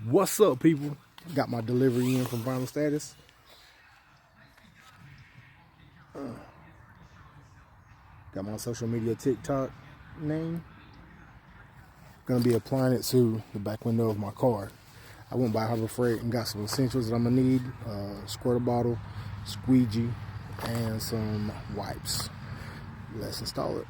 What's up, people? Got my delivery in from Vinyl Status. Got my social media TikTok name. Gonna be applying it to the back window of my car. I went by Harbor Freight and got some essentials that I'm gonna need: squirter bottle, squeegee, and some wipes. Let's install it.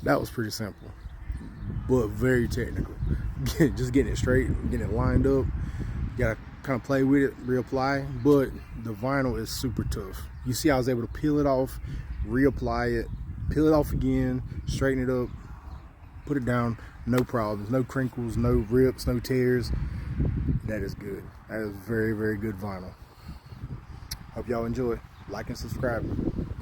That was pretty simple, but very technical. Just getting it straight, getting it lined up. You gotta kind of play with it, reapply, but the vinyl is super tough. You see, I was able to peel it off, reapply it, peel it off again, straighten it up, put it down, no problems, no crinkles, no rips, no tears. That is good. That is very, very good vinyl. Hope y'all enjoy. Like and subscribe.